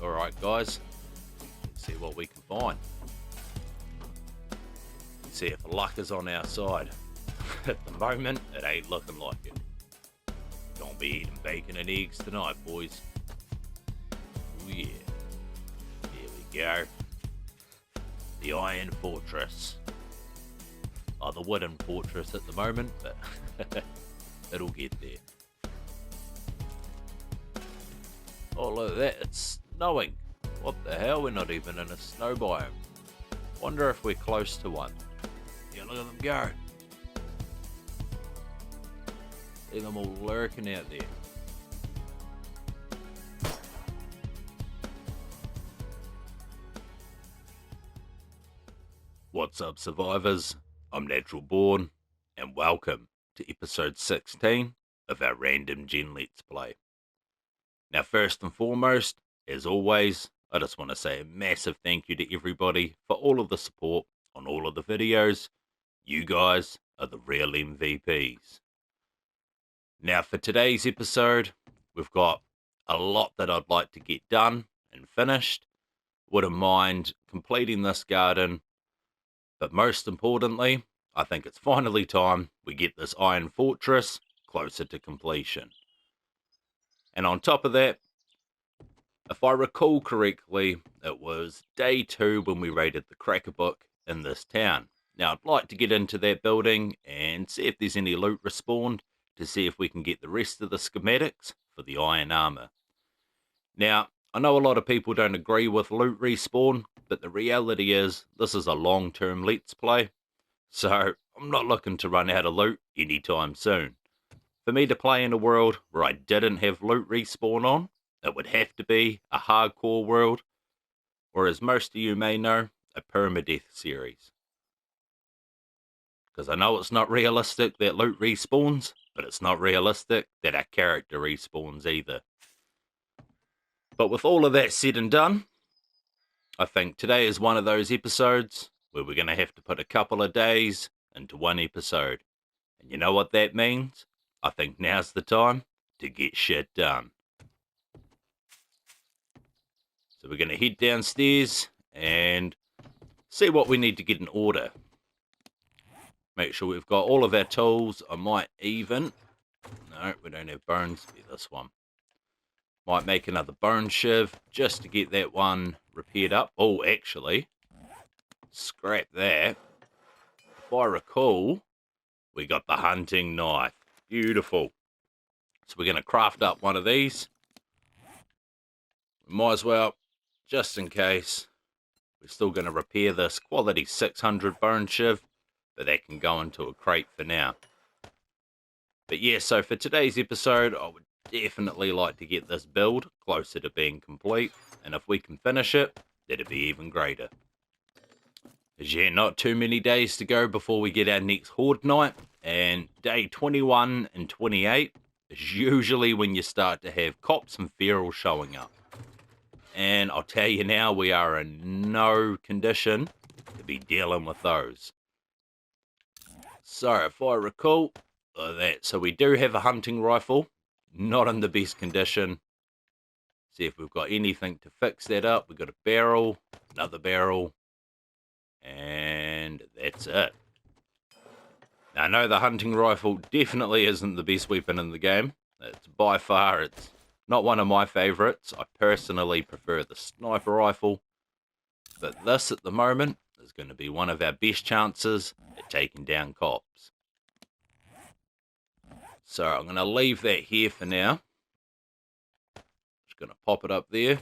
Alright guys, let's see what we can find. Let's see if luck is on our side. At the moment, it ain't looking like it. Gonna be eating bacon and eggs tonight, boys. Oh yeah. Here we go. The Iron Fortress. Oh, the wooden fortress at the moment, but it'll get there. Oh, look at that, it's snowing. What the hell, we're not even in a snow biome. Wonder if we're close to one. Yeah, look at them go. See them all lurking out there. What's up, survivors? I'm NaturalBorn, and welcome to episode 16 of our Random Gen Let's Play. Now, first and foremost, as always, I just want to say a massive thank you to everybody for all of the support on all of the videos. You guys are the real MVPs. Now, for today's episode, we've got a lot that I'd like to get done and finished. Wouldn't mind completing this garden, but most importantly, I think it's finally time we get this Iron Fortress closer to completion. And on top of that, if I recall correctly, it was day 2 when we raided the Cracker Book in this town. Now, I'd like to get into that building and see if there's any loot respawned to see if we can get the rest of the schematics for the iron armor. Now, I know a lot of people don't agree with loot respawn, but the reality is this is a long-term Let's Play, so I'm not looking to run out of loot anytime soon. For me to play in a world where I didn't have loot respawn on, it would have to be a hardcore world, or as most of you may know, a permadeath series. Because I know it's not realistic that loot respawns, but it's not realistic that our character respawns either. But with all of that said and done, I think today is one of those episodes where we're going to have to put a couple of days into one episode. And you know what that means? I think now's the time to get shit done. So we're going to head downstairs and see what we need to get in order. Make sure we've got all of our tools. I might even... No, we don't have bones. Be this one. Might make another bone shiv just to get that one repaired up. Oh, actually, scrap that. If I recall, we got the hunting knife. Beautiful. So we're going to craft up one of these. We might as well, just in case. We're still going to repair this quality 600 bone shiv, but that can go into a crate for now. But yeah, so for today's episode, I would definitely like to get this build closer to being complete, and if we can finish it, that'd be even greater. As yeah, not too many days to go before we get our next Horde night, and day 21 and 28 is usually when you start to have cops and ferals showing up. And I'll tell you now, we are in no condition to be dealing with those. So, if I recall, so we do have a hunting rifle, not in the best condition. See if we've got anything to fix that up. We've got a barrel, another barrel, and that's it. Now, I know the hunting rifle definitely isn't the best weapon in the game. It's by far, it's not one of my favorites. I personally prefer the sniper rifle, but this at the moment is going to be one of our best chances at taking down cops. So I'm going to leave that here for now. Just going to pop it up there.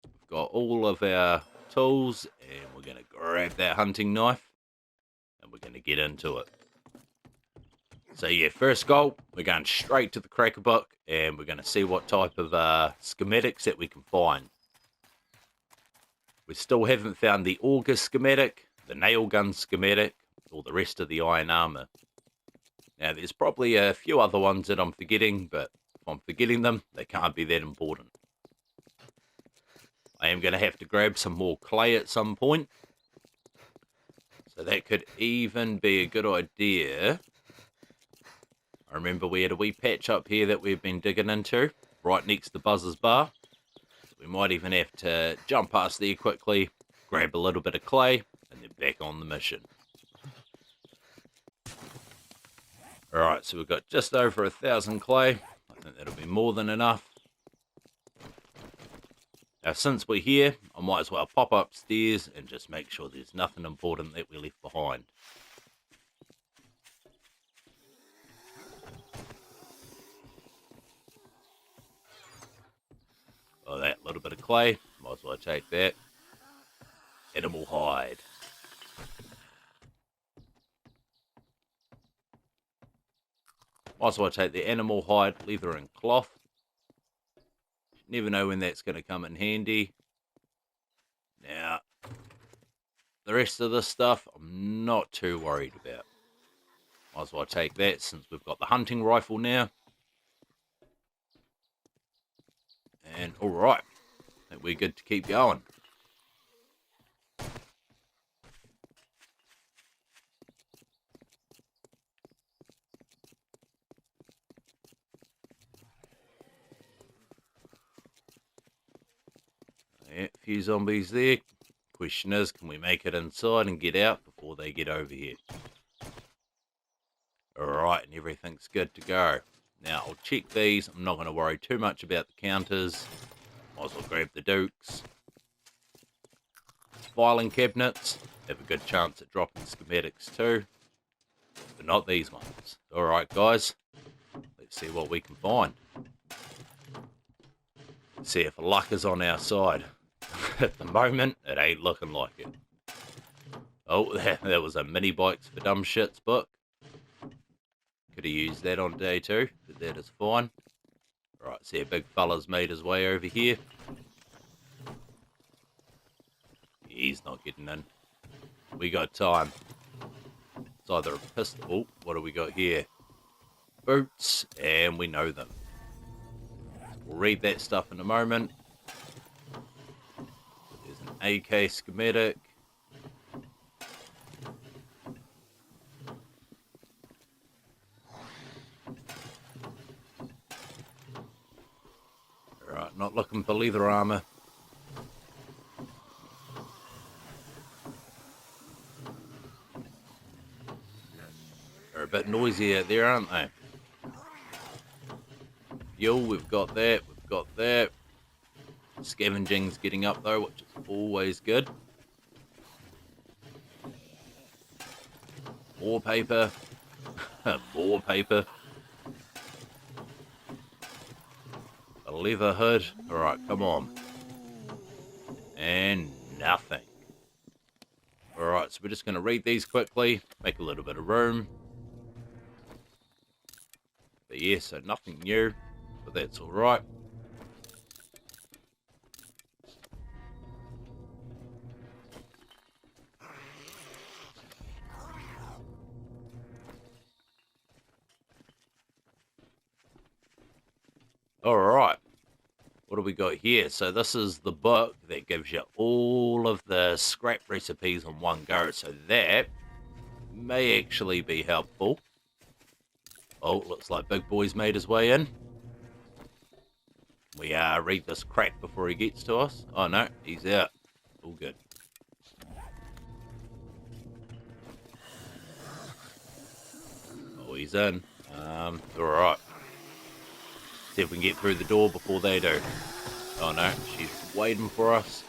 We've got all of our tools, and we're going to grab that hunting knife, and we're going to get into it. So yeah, first goal, we're going straight to the Cracker Book, and we're going to see what type of schematics that we can find. We still haven't found the auger schematic, the nail gun schematic, or the rest of the iron armor. Now, there's probably a few other ones that I'm forgetting, but if I'm forgetting them, they can't be that important. I am going to have to grab some more clay at some point. So that could even be a good idea. I remember we had a wee patch up here that we've been digging into, right next to Buzz's Bar. We might even have to jump past there quickly, grab a little bit of clay, and then back on the mission. Alright, so we've got just over 1,000 clay. I think that'll be more than enough. Now, since we're here, I might as well pop upstairs and just make sure there's nothing important that we left behind. Oh, that little bit of clay, might as well take that. Animal hide. Might as well take the animal hide, leather and cloth. Never know when that's going to come in handy. Now, the rest of this stuff, I'm not too worried about. Might as well take that since we've got the hunting rifle now. And alright, I think we're good to keep going. Yeah, a few zombies there. Question is, can we make it inside and get out before they get over here? Alright, and everything's good to go. Now, I'll check these. I'm not going to worry too much about the counters. Might as well grab the dukes. Filing cabinets. Have a good chance at dropping schematics too. But not these ones. Alright, guys. Let's see what we can find. Let's see if luck is on our side. At the moment, it ain't looking like it. Oh, that was a mini bikes for dumb shits book. Could have used that on day 2, but that is fine. Right, see a big fella's made his way over here. He's not getting in. We got time. It's either a pistol. Oh, what do we got here? Boots, and we know them. We'll read that stuff in a moment. There's an AK schematic. Alright, not looking for leather armor. They're a bit noisy out there, aren't they? Fuel, we've got that, we've got that. Scavenging's getting up though, which is always good. More paper. More paper. A leather hood. Alright, come on. And nothing. Alright, so we're just going to read these quickly. Make a little bit of room. But yeah, so nothing new. But that's alright. Alright. What do we got here? So this is the book that gives you all of the scrap recipes in one go. So that may actually be helpful. Oh, looks like Big Boy's made his way in. We read this crack before he gets to us. Oh no, he's out. All good. Oh, he's in. Alright. See if we can get through the door before they do. Oh no, she's waiting for us.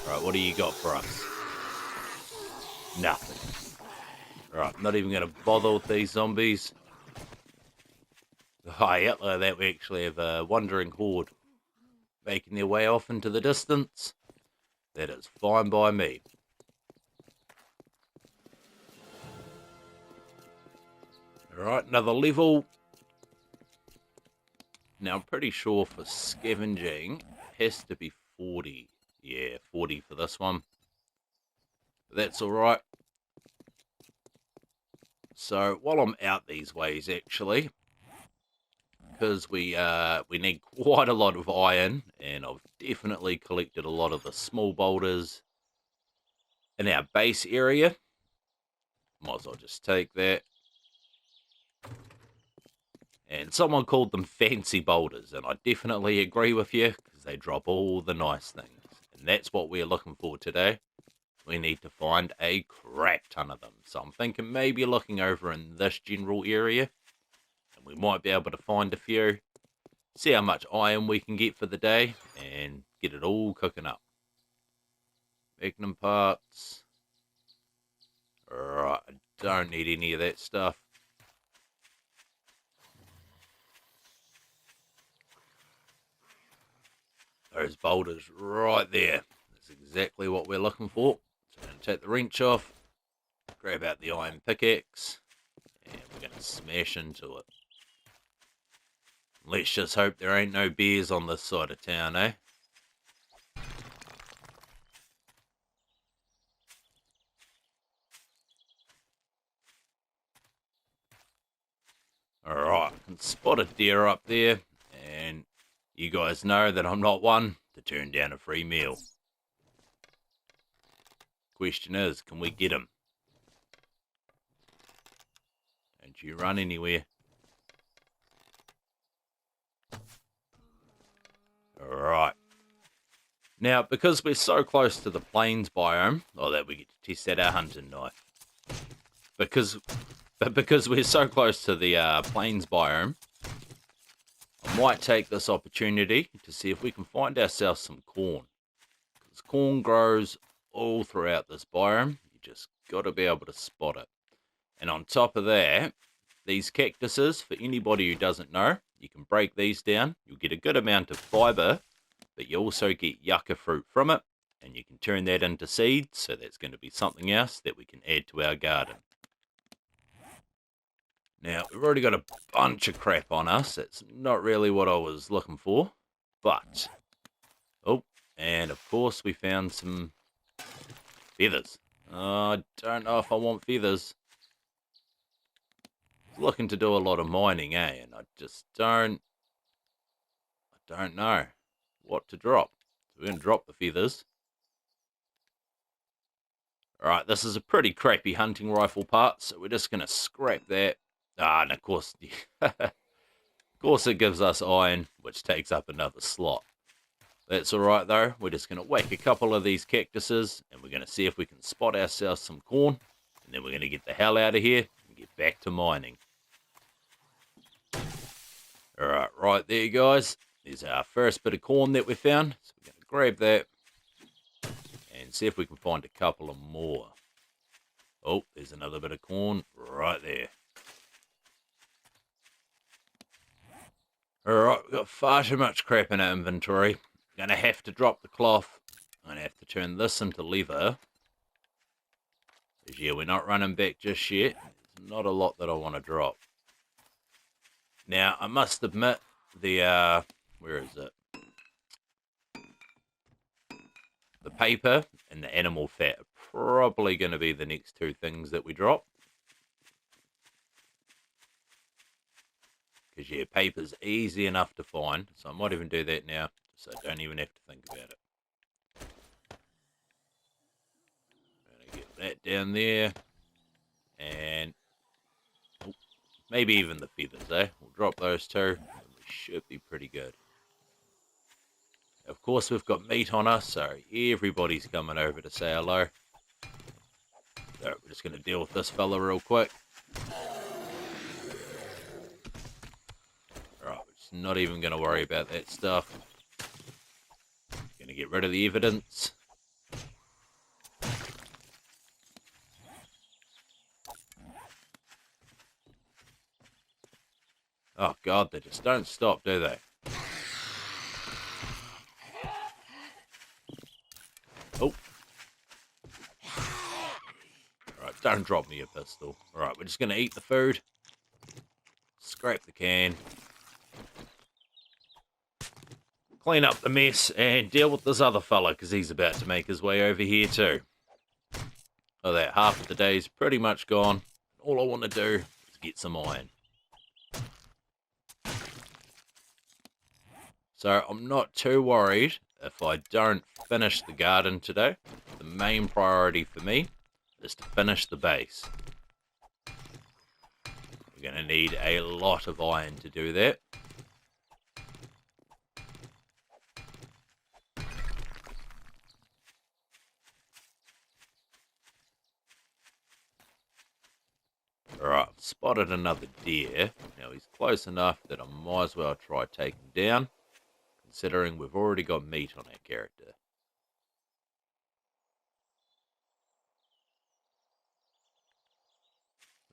Alright, what do you got for us? Nothing. Alright, not even going to bother with these zombies. Oh, yeah, look at that. We actually have a wandering horde making their way off into the distance. That is fine by me. Alright, another level. Now, I'm pretty sure for scavenging, it has to be 40. Yeah, 40 for this one. But that's alright. So, while I'm out these ways, actually, because we need quite a lot of iron, and I've definitely collected a lot of the small boulders in our base area. Might as well just take that. And someone called them fancy boulders, and I definitely agree with you, because because they drop all the nice things. And that's what we're looking for today. We need to find a crap ton of them. So I'm thinking maybe looking over in this general area, and we might be able to find a few, see how much iron we can get for the day, and get it all cooking up. Magnum parts. Right, I don't need any of that stuff. Those boulders right there. That's exactly what we're looking for. So I'm going to take the wrench off, grab out the iron pickaxe, and we're going to smash into it. Let's just hope there ain't no bears on this side of town, eh? Alright, I can spot a deer up there, and you guys know that I'm not one to turn down a free meal. Question is, can we get him? Don't you run anywhere. Alright. Now, because we're so close to the plains biome, that we get to test out our hunting knife. Because we're so close to the plains biome, I might take this opportunity to see if we can find ourselves some corn. Because corn grows all throughout this biome. You just got to be able to spot it. And on top of that, these cactuses, for anybody who doesn't know, you can break these down. You'll get a good amount of fiber, but you also get yucca fruit from it. And you can turn that into seeds, so that's going to be something else that we can add to our garden. Now, we've already got a bunch of crap on us. That's not really what I was looking for. But, oh, and of course we found some feathers. I don't know if I want feathers. I'm looking to do a lot of mining, eh? And I don't know what to drop. So we're going to drop the feathers. Alright, this is a pretty crappy hunting rifle part, so we're just going to scrap that. And of course, it gives us iron, which takes up another slot. That's alright though. We're just going to whack a couple of these cactuses, and we're going to see if we can spot ourselves some corn, and then we're going to get the hell out of here and get back to mining. Alright, right there, guys. There's our first bit of corn that we found. So we're going to grab that and see if we can find a couple of more. Oh, there's another bit of corn right there. Alright, we've got far too much crap in our inventory. I'm going to have to drop the cloth. I'm going to have to turn this into leather. Because, yeah, we're not running back just yet. There's not a lot that I want to drop. Now, I must admit, where is it? The paper and the animal fat are probably going to be the next two things that we drop. Because, yeah, paper's easy enough to find. So I might even do that now, so I don't even have to think about it. I'm going to get that down there. And maybe even the feathers, eh? We'll drop those two, and we should be pretty good. Of course, we've got meat on us, so everybody's coming over to say hello. So we're just going to deal with this fella real quick. Alright, we're just not even going to worry about that stuff. Going to get rid of the evidence. Oh god, they just don't stop, do they? Oh. Alright, don't drop me a pistol. Alright, we're just going to eat the food. Scrape the can. Clean up the mess and deal with this other fella, because he's about to make his way over here too. Oh, that half of the day's pretty much gone. All I want to do is get some iron. So I'm not too worried if I don't finish the garden today. The main priority for me is to finish the base. We're going to need a lot of iron to do that. spotted another deer. Now he's close enough that I might as well try take him down, considering we've already got meat on our character.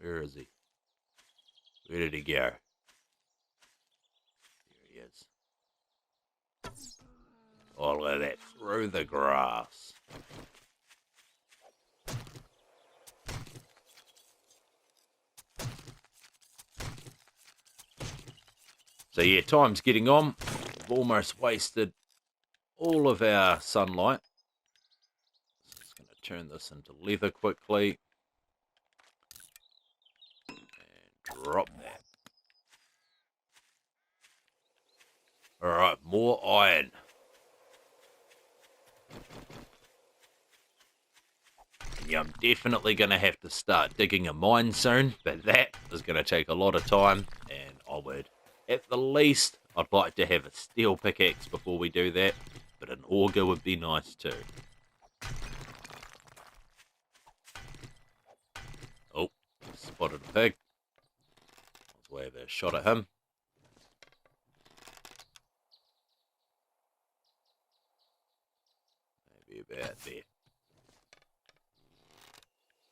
Where is he? Where did he go? There he is. Oh, look at that, through the grass. So yeah, time's getting on. We've almost wasted all of our sunlight. So I'm just going to turn this into leather quickly. And drop that. Alright, more iron. And yeah, I'm definitely going to have to start digging a mine soon, but that is going to take a lot of time, and I would, at the least, I'd like to have a steel pickaxe before we do that, but an auger would be nice too. Oh, spotted a pig. Let's have a shot at him. Maybe about there.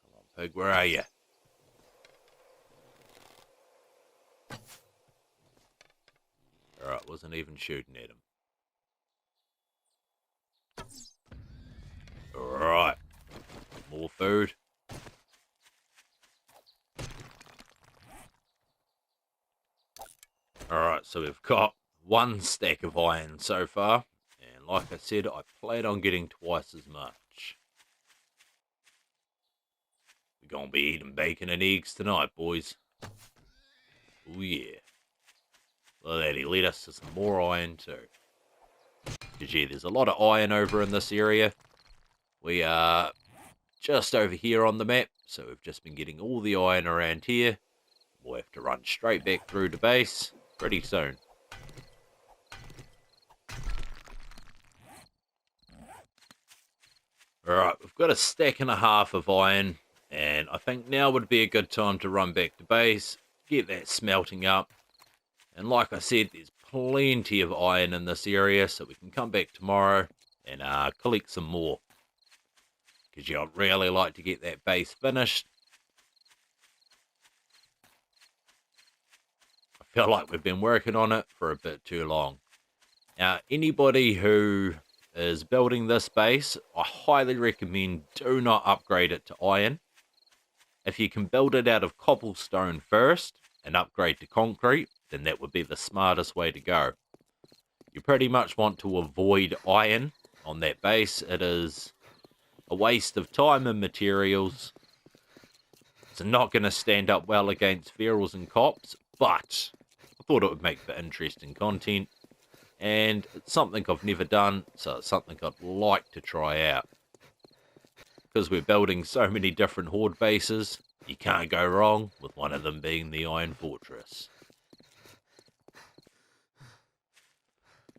Come on, pig, where are you? Alright, wasn't even shooting at him. Alright, more food. Alright, so we've got one stack of iron so far. And like I said, I plan on getting twice as much. We're going to be eating bacon and eggs tonight, boys. Oh yeah. Look at that, he led us to some more iron too. Because yeah, there's a lot of iron over in this area. We are just over here on the map, so we've just been getting all the iron around here. We'll have to run straight back through to base pretty soon. Alright, we've got a stack and a half of iron, and I think now would be a good time to run back to base, get that smelting up. And like I said, there's plenty of iron in this area, so we can come back tomorrow and collect some more. Because yeah, I'd really like to get that base finished. I feel like we've been working on it for a bit too long. Now, anybody who is building this base, I highly recommend do not upgrade it to iron. If you can build it out of cobblestone first and upgrade to concrete, then that would be the smartest way to go. You pretty much want to avoid iron on that base. It is a waste of time and materials. It's not going to stand up well against ferals and cops, but I thought it would make for interesting content. And it's something I've never done, so it's something I'd like to try out. Because we're building so many different horde bases, you can't go wrong with one of them being the Iron Fortress.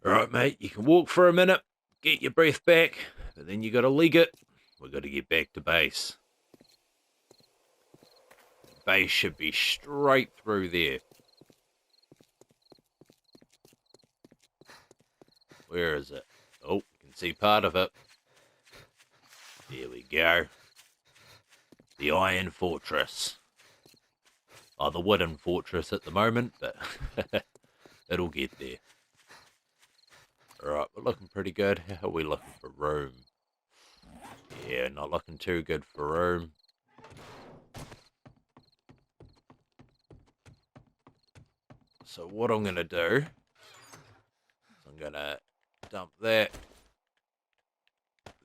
Alright mate, you can walk for a minute, get your breath back, but then you got to leg it. We've got to get back to base. Base should be straight through there. Where is it? Oh, you can see part of it. There we go. The Iron Fortress. Oh, the wooden fortress at the moment, but it'll get there. Alright, we're looking pretty good. How are we looking for room? Yeah, not looking too good for room. So what I'm going to do, is I'm going to dump that,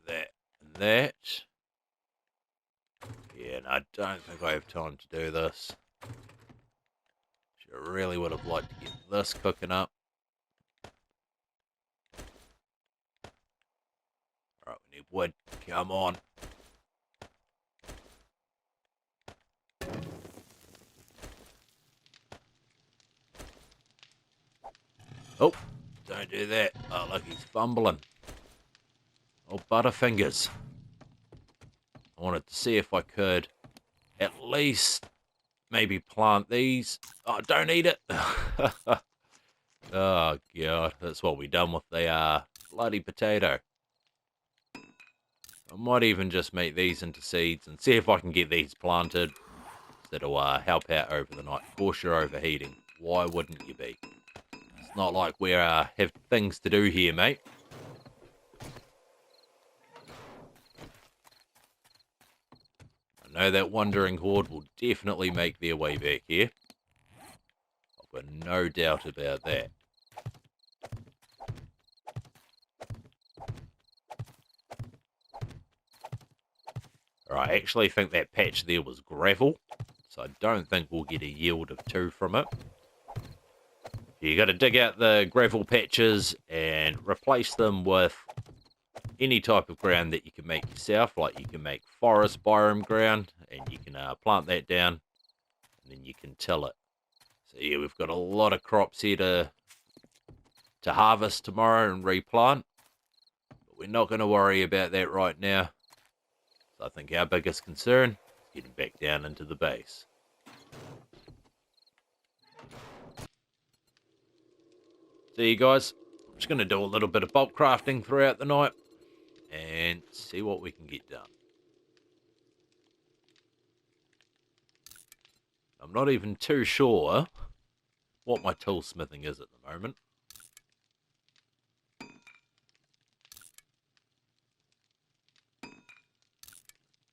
and that. Yeah, and I don't think I have time to do this. I really would have liked to get this cooking up. Alright, we need wood. Come on. Oh, don't do that. Oh, look, he's fumbling. Oh, Butterfingers. I wanted to see if I could at least maybe plant these. Oh, don't eat it. Oh, God. That's what we done with the bloody potato. I might even just make these into seeds and see if I can get these planted. That'll help out over the night. Of course you're overheating. Why wouldn't you be? It's not like we have things to do here, mate. I know that wandering horde will definitely make their way back here. I've got no doubt about that. Alright, I actually think that patch there was gravel, so I don't think we'll get a yield of 2 from it. You got to dig out the gravel patches and replace them with any type of ground that you can make yourself. Like you can make forest biome ground, and you can plant that down, and then you can till it. So yeah, we've got a lot of crops here to harvest tomorrow and replant, but we're not going to worry about that right now. So I think our biggest concern is getting back down into the base. So you guys, I'm just going to do a little bit of bulk crafting throughout the night and see what we can get done. I'm not even too sure what my toolsmithing is at the moment.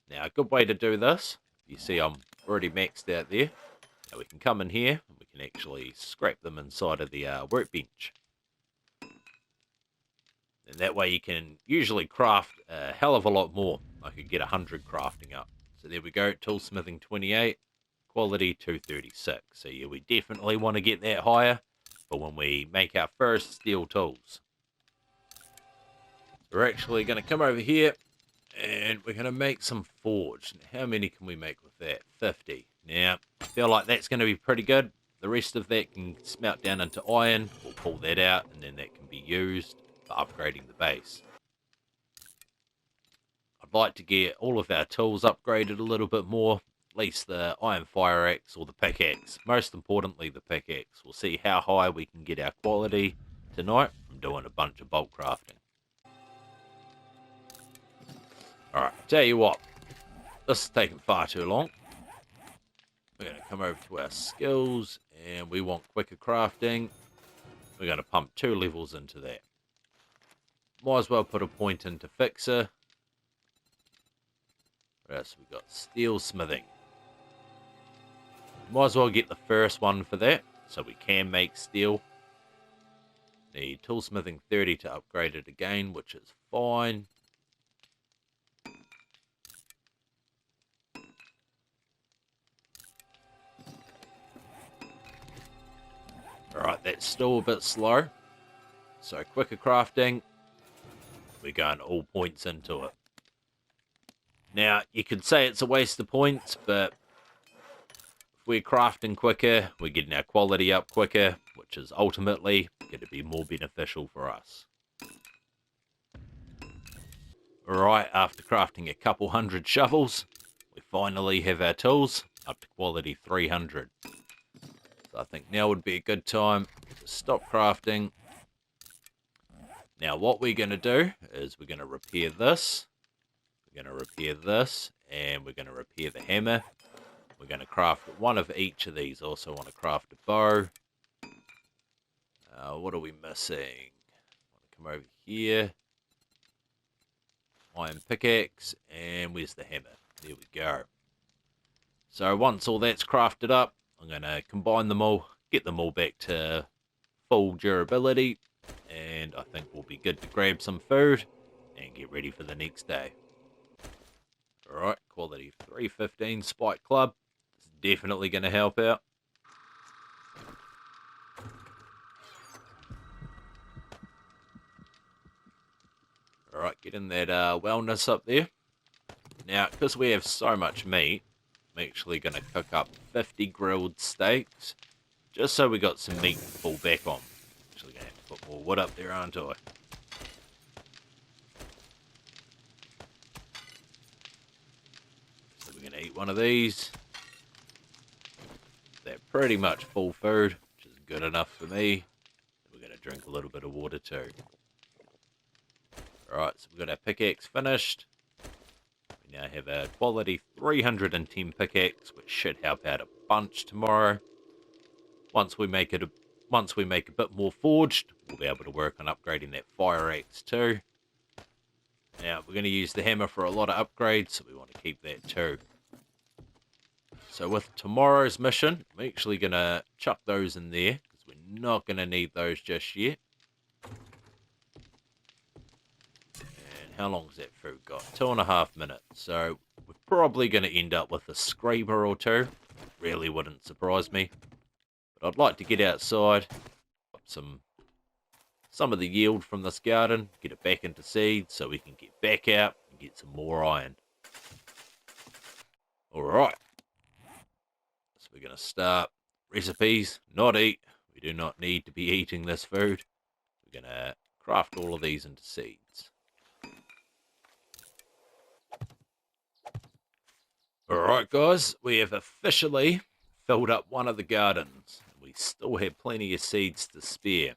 Now, a good way to do this, you see I'm already maxed out there. Now we can come in here and we can actually scrap them inside of the workbench. And that way you can usually craft a hell of a lot more. I could get 100 crafting up. So there we go, toolsmithing 28, quality 236. So yeah, we definitely want to get that higher for when we make our first steel tools. We're actually going to come over here and we're going to make some forge. How many can we make with that? 50. Now, I feel like that's going to be pretty good. The rest of that can smelt down into iron. We'll pull that out and then that can be used for upgrading the base. I'd like to get all of our tools upgraded a little bit more. At least the iron fire axe or the pickaxe. Most importantly, the pickaxe. We'll see how high we can get our quality tonight from doing a bunch of bulk crafting. Alright, tell you what. This is taking far too long. We're going to come over to our skills, and we want quicker crafting. We're going to pump 2 levels into that. Might as well put a point into fixer. What else we got? Steel smithing. Might as well get the first one for that, so we can make steel. Need toolsmithing 30 to upgrade it again, which is fine. Alright, that's still a bit slow. So quicker crafting, we're going all points into it. Now, you could say it's a waste of points, but if we're crafting quicker, we're getting our quality up quicker, which is ultimately going to be more beneficial for us. Alright, after crafting a couple hundred shovels, we finally have our tools up to quality 300. So I think now would be a good time to stop crafting. Now what we're going to do is we're going to repair this. We're going to repair this. And we're going to repair the hammer. We're going to craft one of each of these. Also want to craft a bow. What are we missing? I want to come over here. Iron pickaxe. And where's the hammer? There we go. So once all that's crafted up, I'm going to combine them all, get them all back to full durability, and I think we'll be good to grab some food and get ready for the next day. Alright, quality 315 Spike Club. It's definitely going to help out. Alright, getting that wellness up there. Now, because we have so much meat, I'm actually going to cook up 50 grilled steaks, just so we got some meat to fall back on. Actually going to have to put more wood up there, aren't I? So we're going to eat one of these. pretty much full food, which is good enough for me. We're going to drink a little bit of water too. Alright, so we've got our pickaxe finished. We now have a quality 310 pickaxe, which should help out a bunch tomorrow. Once we make a bit more forged, we'll be able to work on upgrading that fire axe too. Now, we're going to use the hammer for a lot of upgrades, so we want to keep that too. So with tomorrow's mission, I'm actually going to chuck those in there, because we're not going to need those just yet. And how long has that food got? 2.5 minutes. So we're probably going to end up with a screamer or two. Really wouldn't surprise me. But I'd like to get outside, up some of the yield from this garden, get it back into seed so we can get back out and get some more iron. Alright. So we're going to start recipes, not eat. We do not need to be eating this food. We're going to craft all of these into seeds. Alright guys, we have officially filled up one of the gardens. We still have plenty of seeds to spare.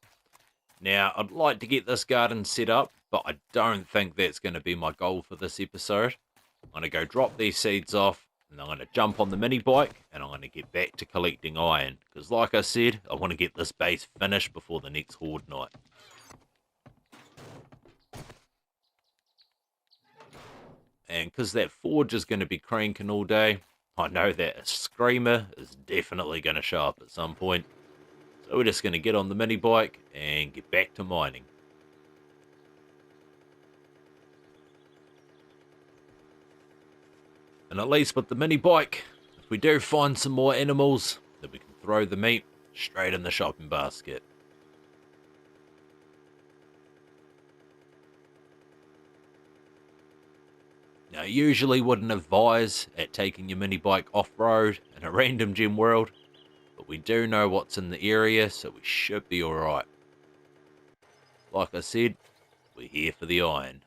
Now, I'd like to get this garden set up, but I don't think that's going to be my goal for this episode. I'm going to go drop these seeds off, and I'm going to jump on the mini bike, and I'm going to get back to collecting iron. Because like I said, I want to get this base finished before the next horde night. And because that forge is going to be cranking all day, I know that a screamer is definitely going to show up at some point. So we're just going to get on the mini bike and get back to mining. And at least with the mini bike, if we do find some more animals, then we can throw the meat straight in the shopping basket. Now, I usually wouldn't advise at taking your mini bike off-road in a random gem world, but we do know what's in the area, so we should be alright. Like I said, we're here for the iron.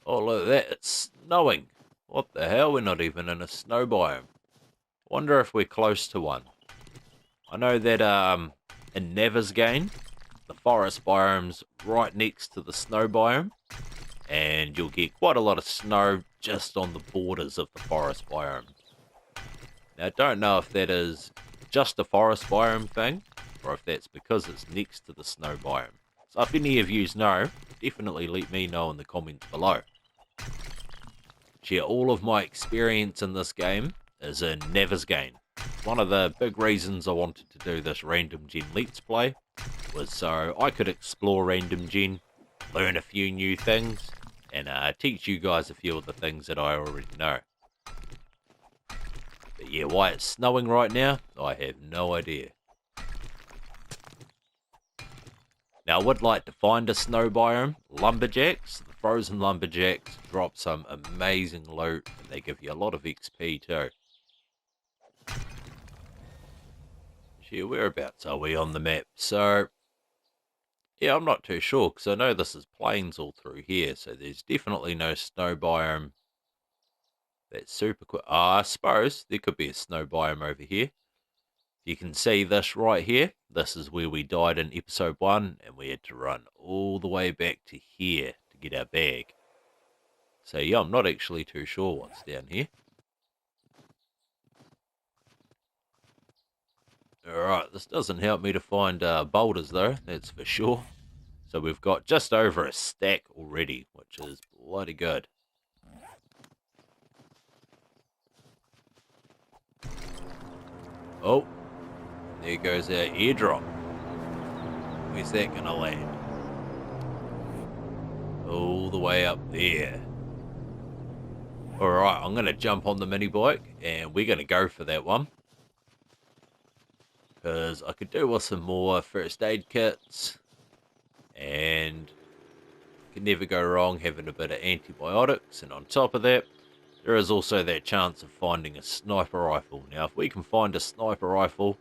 Oh, look at that, it's snowing. What the hell, we're not even in a snow biome. Wonder if we're close to one. I know that in Navigain, the forest biome's right next to the snow biome, and you'll get quite a lot of snow just on the borders of the forest biome. Now, I don't know if that is just a forest biome thing, or if that's because it's next to the snow biome. So if any of yous know, definitely let me know in the comments below. Share all of my experience in this game is in Navigain. One of the big reasons I wanted to do this Random Gen Let's Play was so I could explore Random Gen, learn a few new things, and teach you guys a few of the things that I already know. But yeah, why it's snowing right now, I have no idea. Now, I would like to find a snow biome. Lumberjacks, the frozen lumberjacks, drop some amazing loot, and they give you a lot of XP too. Yeah, whereabouts are we on the map? So, yeah, I'm not too sure, because I know this is plains all through here, so there's definitely no snow biome. That's super quick. I suppose there could be a snow biome over here. You can see this right here. This is where we died in episode 1, and we had to run all the way back to here to get our bag. So yeah, I'm not actually too sure what's down here. Alright, this doesn't help me to find boulders though, that's for sure. So we've got just over a stack already, which is bloody good. Oh, there goes our airdrop. Where's that gonna land? All the way up there. Alright, I'm gonna jump on the mini bike and we're gonna go for that one. Because I could do with some more first aid kits. And can never go wrong having a bit of antibiotics. And on top of that, there is also that chance of finding a sniper rifle. Now, if we can find a sniper rifle,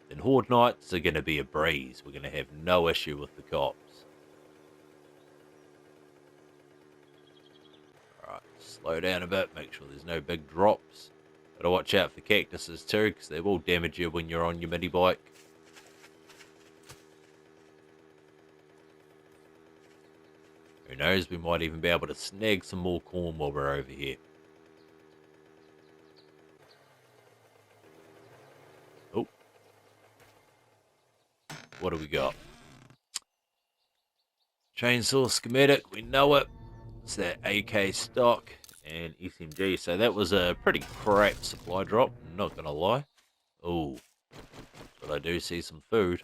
then horde nights are going to be a breeze. We're going to have no issue with the cops. Alright, slow down a bit, make sure there's no big drops. Gotta watch out for cactuses too, because they will damage you when you're on your mini bike. Who knows, we might even be able to snag some more corn while we're over here. Oh. What do we got? Chainsaw schematic, we know it. It's that AK stock and SMG. So that was a pretty crap supply drop, not gonna lie. Oh, but I do see some food.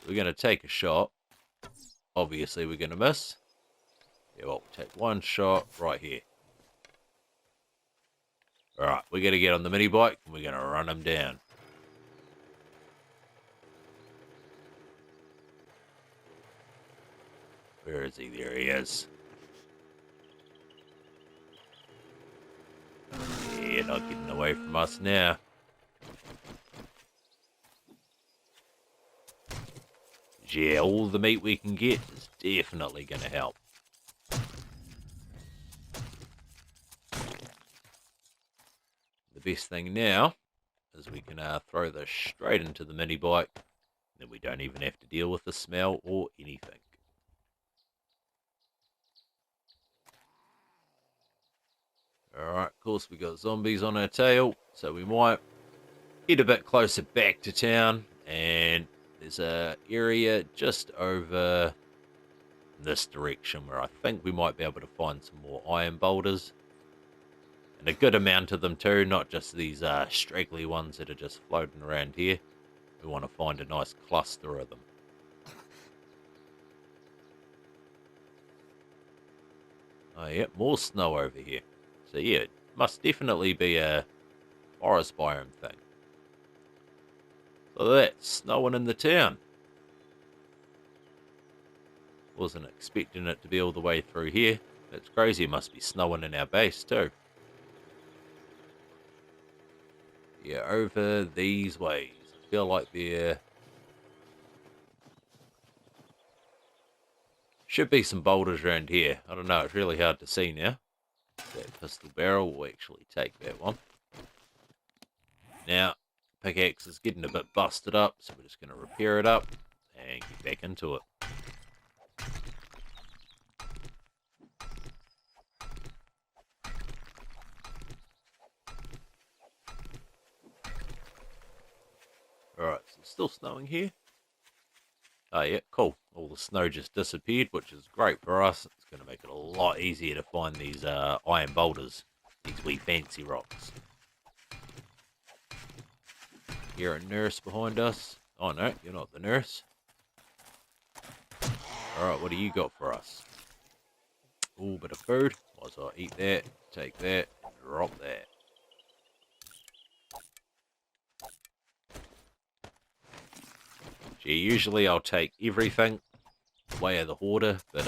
We're gonna take a shot. Obviously we're gonna miss. Yeah, well, take one shot right here. Alright, we're gonna get on the mini bike and we're gonna run him down. Where is he? There he is. Yeah, not getting away from us now. Yeah, all the meat we can get is definitely going to help. The best thing now is we can throw this straight into the mini bike. Then we don't even have to deal with the smell or anything. Alright, of course we got zombies on our tail, so we might head a bit closer back to town, and there's a area just over this direction where I think we might be able to find some more iron boulders. And a good amount of them too, not just these straggly ones that are just floating around here. We want to find a nice cluster of them. Oh yeah, more snow over here. So yeah, it must definitely be a forest biome thing. Look at that, snowing in the town. Wasn't expecting it to be all the way through here. That's crazy, it must be snowing in our base too. Yeah, over these ways. I feel like there should be some boulders around here. I don't know, it's really hard to see now. That pistol barrel will actually take that one. Now, pickaxe is getting a bit busted up, so we're just going to repair it up and get back into it. Alright, so it's still snowing here. Oh yeah, cool. All the snow just disappeared, which is great for us. It's going to make it a lot easier to find these iron boulders, these wee fancy rocks. Hear a nurse behind us. Oh no, you're not the nurse. Alright, what do you got for us? Ooh, bit of food. Might as well eat that, take that, and drop that. Gee, usually I'll take everything way of the hoarder, but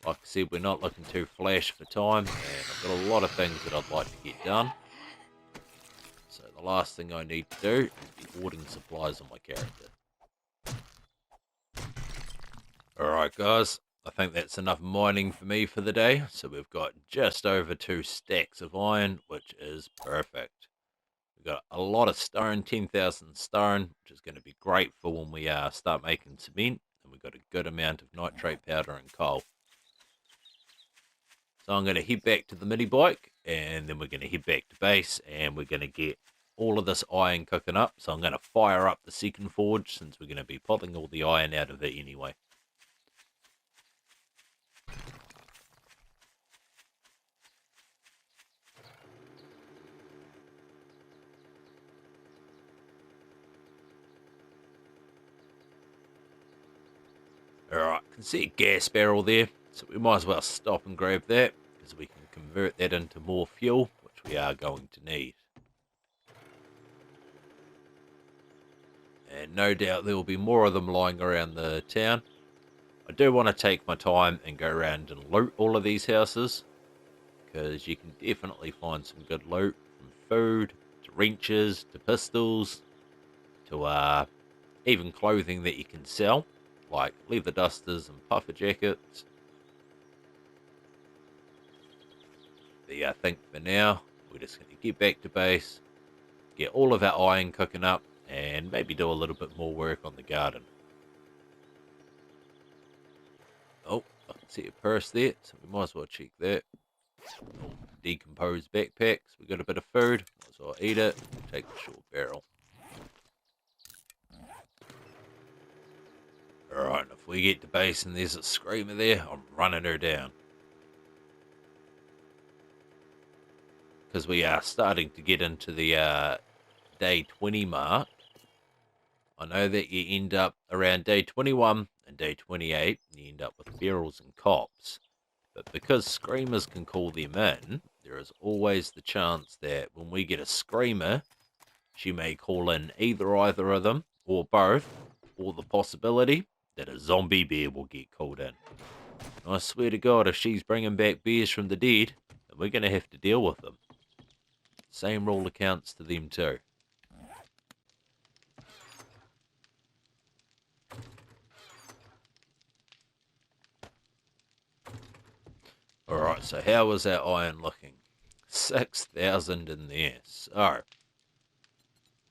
like I said, we're not looking too flash for time, and I've got a lot of things that I'd like to get done. So the last thing I need to do is be hoarding supplies on my character. Alright guys, I think that's enough mining for me for the day. So we've got just over 2 stacks of iron, which is perfect. We've got a lot of stone, 10,000 stone, which is going to be great for when we start making cement. And we've got a good amount of nitrate powder and coal. So I'm going to head back to the mini bike, and then we're going to head back to base, and we're going to get all of this iron cooking up. So I'm going to fire up the second forge, since we're going to be pulling all the iron out of it anyway. Alright, can see a gas barrel there, so we might as well stop and grab that, because we can convert that into more fuel, which we are going to need. And no doubt there will be more of them lying around the town. I do want to take my time and go around and loot all of these houses, because you can definitely find some good loot, from food to to wrenches, to pistols, to even clothing that you can sell, like leather dusters and puffer jackets. But yeah, I think for now, we're just going to get back to base, get all of our iron cooking up, and maybe do a little bit more work on the garden. Oh, I can see a purse there, so we might as well check that. Oh, decomposed backpacks. We got a bit of food, might as well eat it. Take the short barrel. Alright, if we get to base and there's a screamer there, I'm running her down. Because we are starting to get into the day 20 mark. I know that you end up around day 21 and day 28, and you end up with barrels and cops. But because screamers can call them in, there is always the chance that when we get a screamer, she may call in either of them, or both, or the possibility that a zombie bear will get called in. And I swear to God, if she's bringing back bears from the dead, then we're going to have to deal with them. Same rule accounts to them too. Alright, so how is our iron looking? 6,000 in there. So, I'm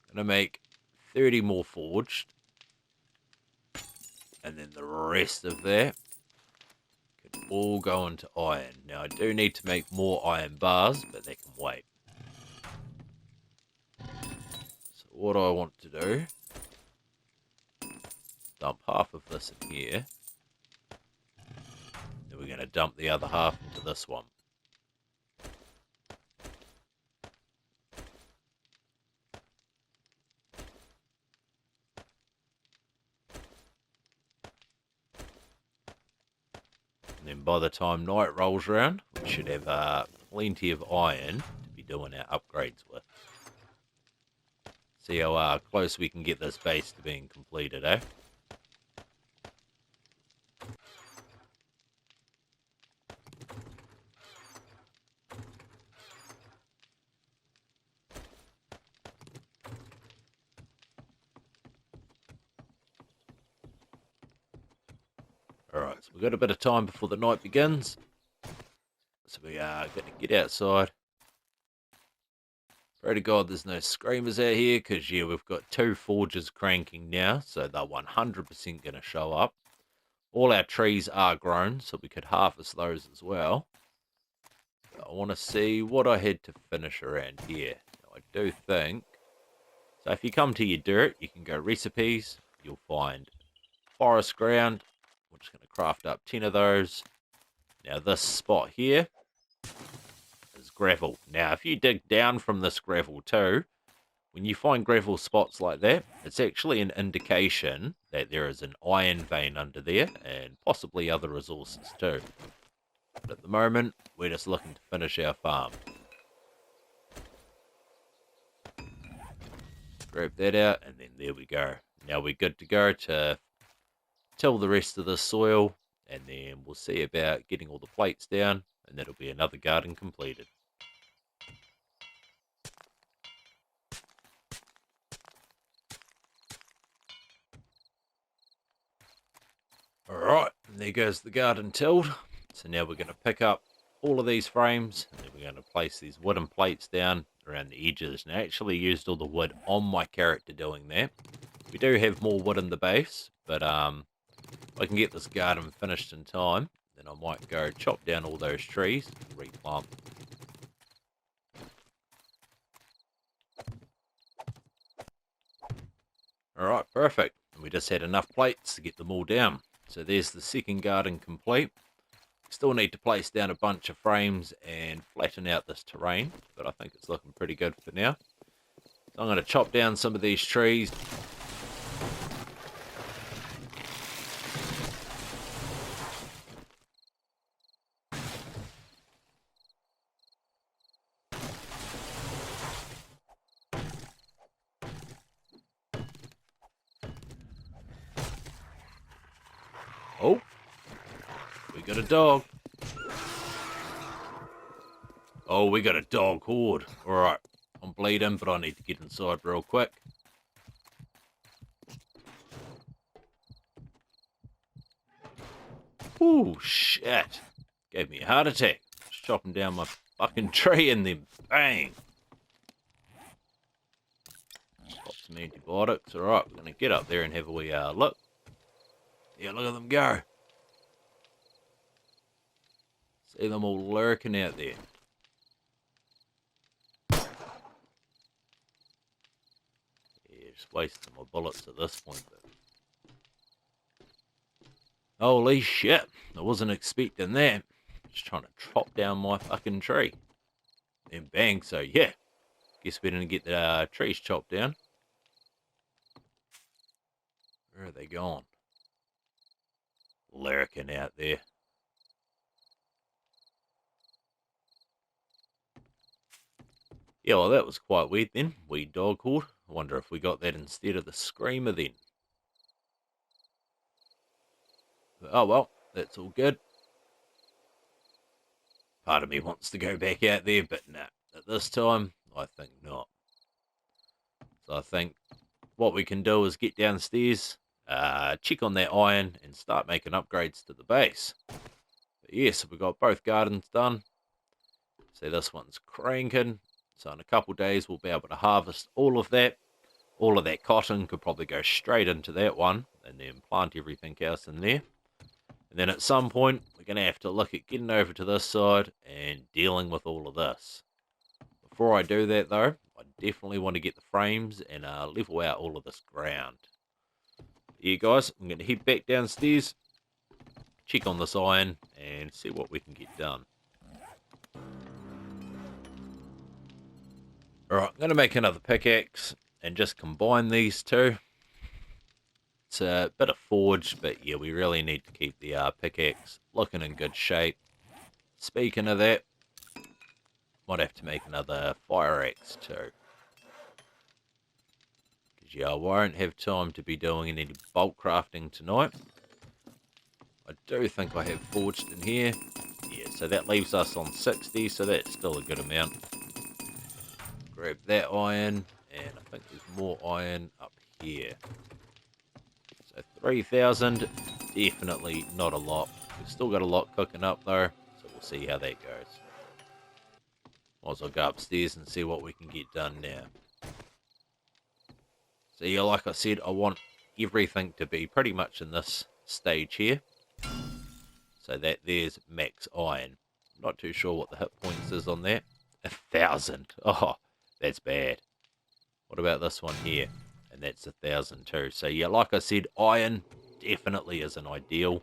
going to make 30 more forged. And then the rest of that can all go into iron. Now, I do need to make more iron bars, but they can wait. So what I want to do, dump half of this in here. Then we're going to dump the other half into this one. And then by the time night rolls around, we should have plenty of iron to be doing our upgrades with. See how close we can get this base to being completed, eh? Alright, so we've got a bit of time before the night begins. So we are going to get outside. Pray to God there's no screamers out here, because yeah, we've got 2 forges cranking now, so they're 100% going to show up. All our trees are grown, so we could harvest those as well. But I want to see what I had to finish around here. Now, I do think... So if you come to your dirt, you can go recipes. You'll find forest ground. We're just going to craft up 10 of those. Now this spot here is gravel. Now if you dig down from this gravel too, when you find gravel spots like that, it's actually an indication that there is an iron vein under there, and possibly other resources too. But at the moment, we're just looking to finish our farm. Grab that out, and then there we go. Now we're good to go to till the rest of the soil, and then we'll see about getting all the plates down, and that'll be another garden completed. Alright, and there goes the garden tilled. So now we're going to pick up all of these frames, and then we're going to place these wooden plates down around the edges. And I actually used all the wood on my character doing that. We do have more wood in the base, but if I can get this garden finished in time, then I might go chop down all those trees and replant them. Alright, perfect. And we just had enough plates to get them all down. So there's the second garden complete. Still need to place down a bunch of frames and flatten out this terrain, but I think it's looking pretty good for now. So I'm going to chop down some of these trees. Oh, we got a dog. Oh, we got a dog horde. All right, I'm bleeding, but I need to get inside real quick. Ooh, shit. Gave me a heart attack. Just chopping down my fucking tree and then bang. Got some antibiotics. Alright, we're going to get up there and have a wee look. Yeah, look at them go. See them all lurking out there. Yeah, just wasting my bullets at this point. But holy shit. I wasn't expecting that. Just trying to chop down my fucking tree. And bang, so yeah. Guess we didn't get the trees chopped down. Where are they gone? Lurking out there. Yeah, well, that was quite weird then. Wee dog called. I wonder if we got that instead of the screamer then. But, oh well, that's all good. Part of me wants to go back out there, but nah. At this time, I think not. So I think what we can do is get downstairs, check on that iron, and start making upgrades to the base. But yes, we've got both gardens done. See, this one's cranking. So in a couple days, we'll be able to harvest all of that. All of that cotton could probably go straight into that one, and then plant everything else in there. And then at some point, we're going to have to look at getting over to this side and dealing with all of this. Before I do that, though, I definitely want to get the frames and level out all of this ground. Yeah, guys, I'm going to head back downstairs, check on this iron, and see what we can get done. Alright, I'm going to make another pickaxe and just combine these two. It's a bit of forged, but yeah, we really need to keep the pickaxe looking in good shape. Speaking of that, might have to make another fire axe too. Because yeah, I won't have time to be doing any bulk crafting tonight. I do think I have forged in here. Yeah, so that leaves us on 60, so that's still a good amount. Grab that iron, and I think there's more iron up here. So 3,000, definitely not a lot. We've still got a lot cooking up though, so we'll see how that goes. Might as well go upstairs and see what we can get done now. So yeah, like I said, I want everything to be pretty much in this stage here. So that there's max iron. I'm not too sure what the hit points is on that. 1,000. Oh, that's bad. What about this one here? And that's 1,000 too. So yeah, like I said, iron definitely isn't ideal.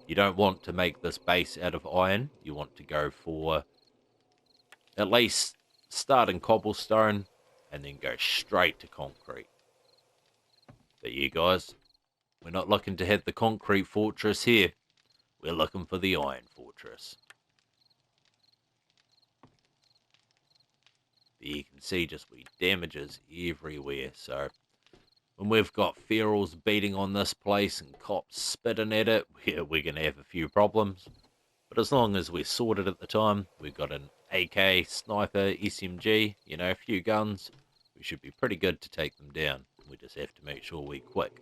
You don't want to make this base out of iron. You want to go for at least start in cobblestone and then go straight to concrete. But yeah, guys, we're not looking to have the concrete fortress here. We're looking for the iron fortress. But you can see just we damages everywhere. So when we've got ferals beating on this place and cops spitting at it, we're going to have a few problems. But as long as we're sorted at the time, we've got an AK, sniper, SMG, you know, a few guns, we should be pretty good to take them down. We just have to make sure we're quick.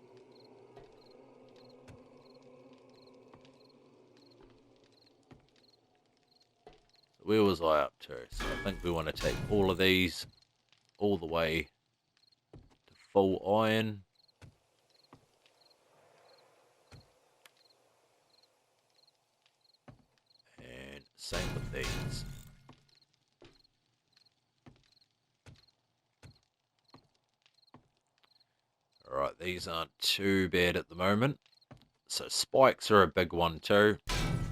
So where was I up to? So I think we want to take all of these all the way to full iron. And same with these. Alright, these aren't too bad at the moment. So spikes are a big one too.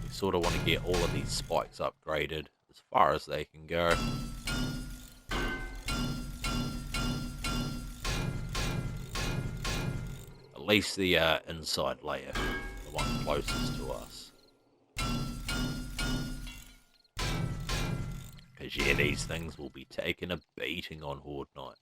We sort of want to get all of these spikes upgraded as far as they can go. At least the inside layer, the one closest to us. Because yeah, these things will be taking a beating on Horde Night.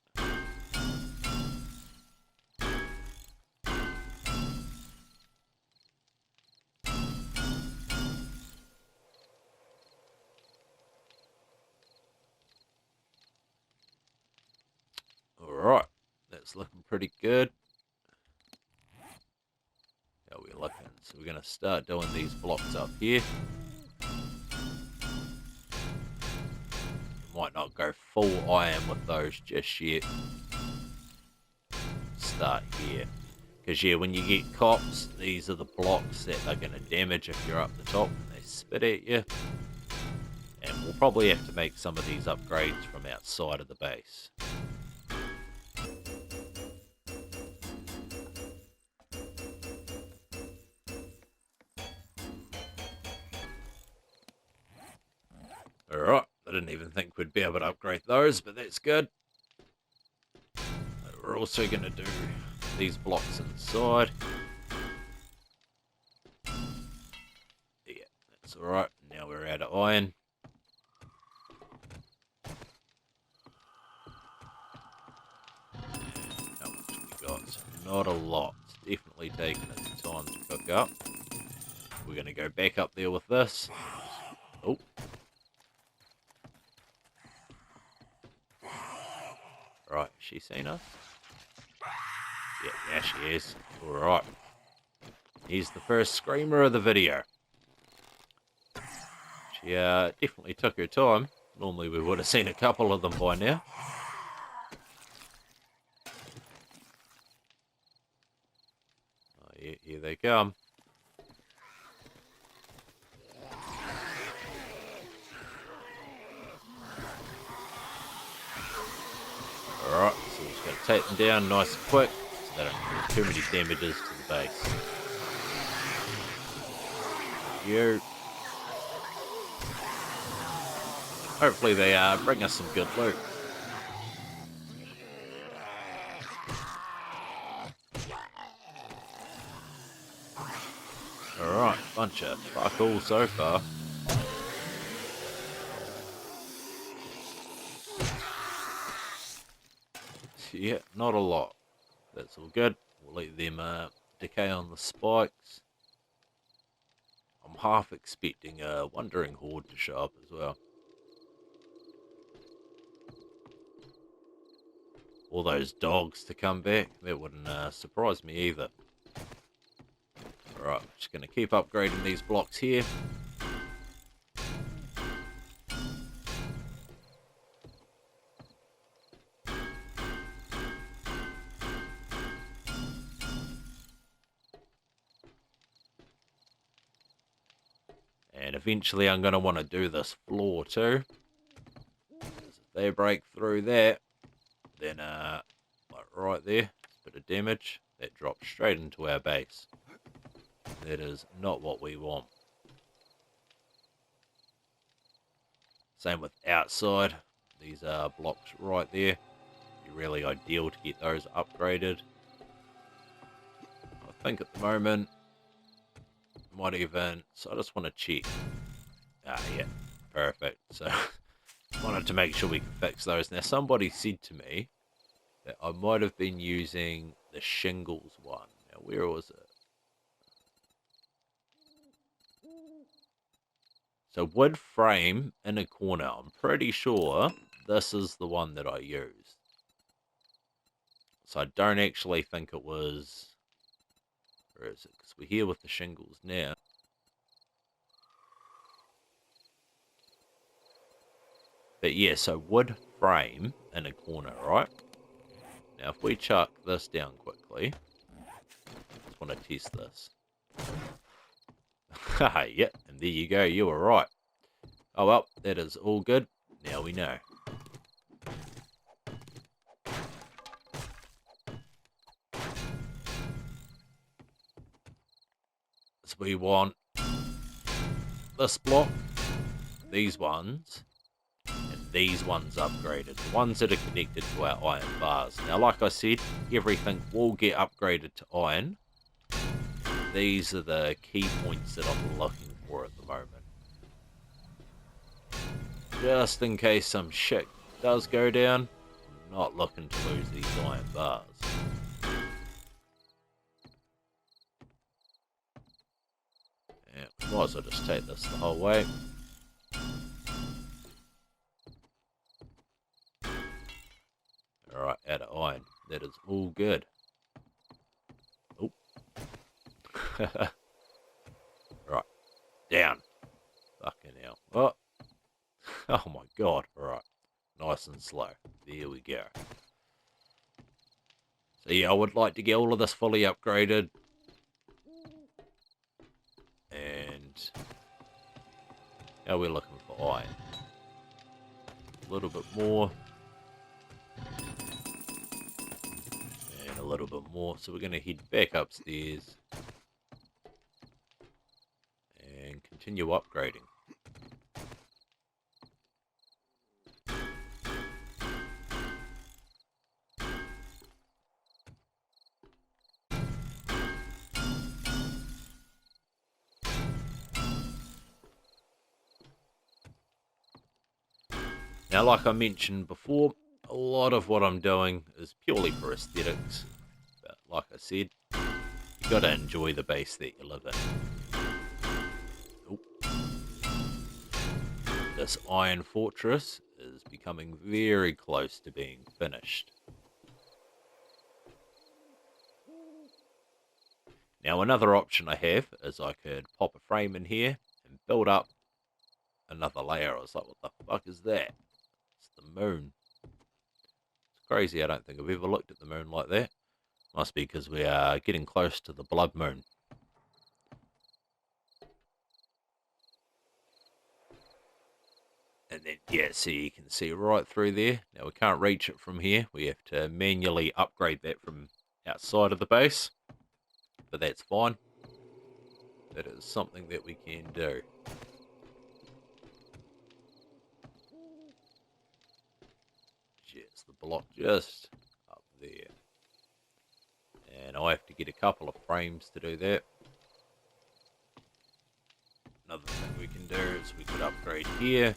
That's looking pretty good. How we looking? So we're going to start doing these blocks up here. Might not go full iron with those just yet. Start here. Because yeah, when you get cops, these are the blocks that are going to damage if you're up the top and they spit at you. And we'll probably have to make some of these upgrades from outside of the base. Alright, I didn't even think we'd be able to upgrade those, but that's good. We're also going to do these blocks inside. Yeah, that's alright. Now we're out of iron. How much have we got? Not a lot. It's definitely taking its time to cook up. We're going to go back up there with this. Oh. Right, has she seen us? Yeah, yeah, she is. Alright. Here's the first screamer of the video. She definitely took her time. Normally we would have seen a couple of them by now. Oh, yeah, here they come. Alright, so we're just going to take them down nice and quick so they don't cause too many damages to the base. You. Hopefully they bring us some good loot. Alright, bunch of fuck all so far. Yeah, not a lot. That's all good. We'll let them decay on the spikes. I'm half expecting a wandering horde to show up as well. All those dogs to come back. That wouldn't surprise me either. Alright, just going to keep upgrading these blocks here. And eventually I'm going to want to do this floor too. If they break through that, then like right there, it's a bit of damage. That drops straight into our base. That is not what we want. Same with outside. These blocks right there. Be really ideal to get those upgraded. I think at the moment, might even, so I just want to check. Yeah, perfect. So wanted to make sure we can fix those. Now somebody said to me that I might have been using the shingles one. Now where was it? So wood frame in a corner. I'm pretty sure this is the one that I used. So I don't actually think it was... Where is it? Because we're here with the shingles now. But yeah, so wood frame in a corner, right? Now if we chuck this down quickly. I just want to test this. Haha, yep, and there you go, you were right. Oh well, that is all good. Now we know. So we want this block, these ones, and these ones upgraded. The ones that are connected to our iron bars. Now, like I said, everything will get upgraded to iron. These are the key points that I'm looking for at the moment. Just in case some shit does go down, I'm not looking to lose these iron bars. Yeah, might as well just take this the whole way. Alright, out of iron. That is all good. Oh. Right. Down. Fucking hell. Oh. Oh my god. Alright. Nice and slow. There we go. So yeah, I would like to get all of this fully upgraded. And how we're looking for iron. A little bit more. And a little bit more. So we're going to head back upstairs. And continue upgrading. Now, like I mentioned before, a lot of what I'm doing is purely for aesthetics. But like I said, you got to enjoy the base that you live in. Oop. This iron fortress is becoming very close to being finished. Now, another option I have is I could pop a frame in here and build up another layer. I was like, what the fuck is that? It's the moon. It's crazy. I don't think I've ever looked at the moon like that. Must be because we are getting close to the blood moon. And then, yeah, so you can see right through there. Now, we can't reach it from here. We have to manually upgrade that from outside of the base. But that's fine. That is something that we can do. Yes, the block just up there. And I have to get a couple of frames to do that. Another thing we can do is we could upgrade here.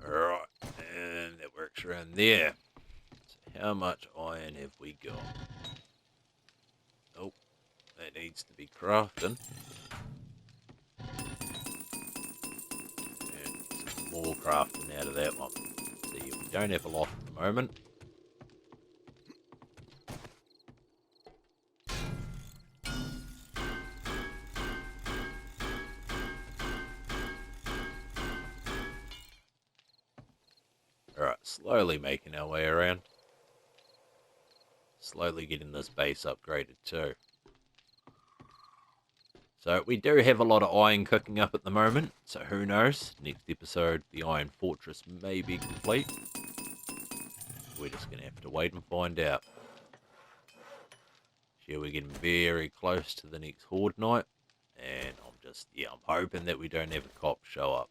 Alright, and that works around there. So how much iron have we got? Oh, that needs to be crafted. And some more crafting out of that one. See, we don't have a lot at the moment. Alright, slowly making our way around. Slowly getting this base upgraded too. So we do have a lot of iron cooking up at the moment. So who knows? Next episode, the iron fortress may be complete. We're just going to have to wait and find out. Yeah, we're getting very close to the next horde night. And I'm hoping that we don't have a cop show up.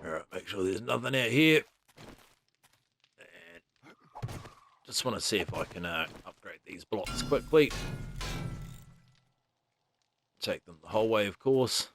Alright, make sure there's nothing out here. And just want to see if I can upgrade these blocks quickly. Take them the whole way, of course.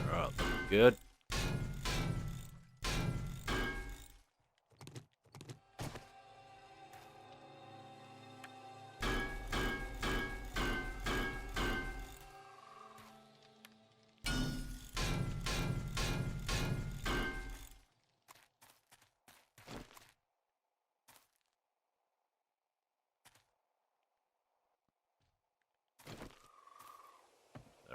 Alright, good.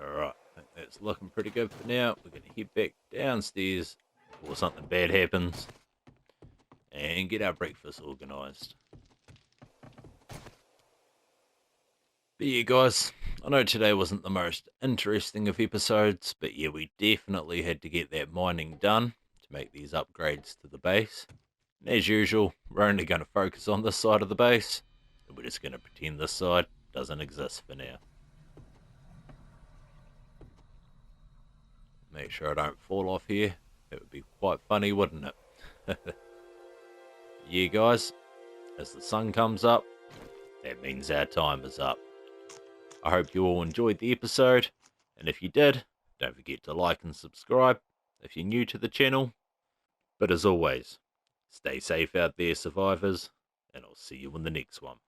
Alright, I think that's looking pretty good for now. We're going to head back downstairs before something bad happens and get our breakfast organised. But yeah, guys, I know today wasn't the most interesting of episodes, but yeah, we definitely had to get that mining done to make these upgrades to the base. And as usual, we're only going to focus on this side of the base, and we're just going to pretend this side doesn't exist for now. Make sure I don't fall off here. That would be quite funny, wouldn't it? Yeah, guys, as the sun comes up, that means our time is up. I hope you all enjoyed the episode, and if you did, don't forget to like and subscribe if you're new to the channel. But as always, stay safe out there, survivors, and I'll see you in the next one.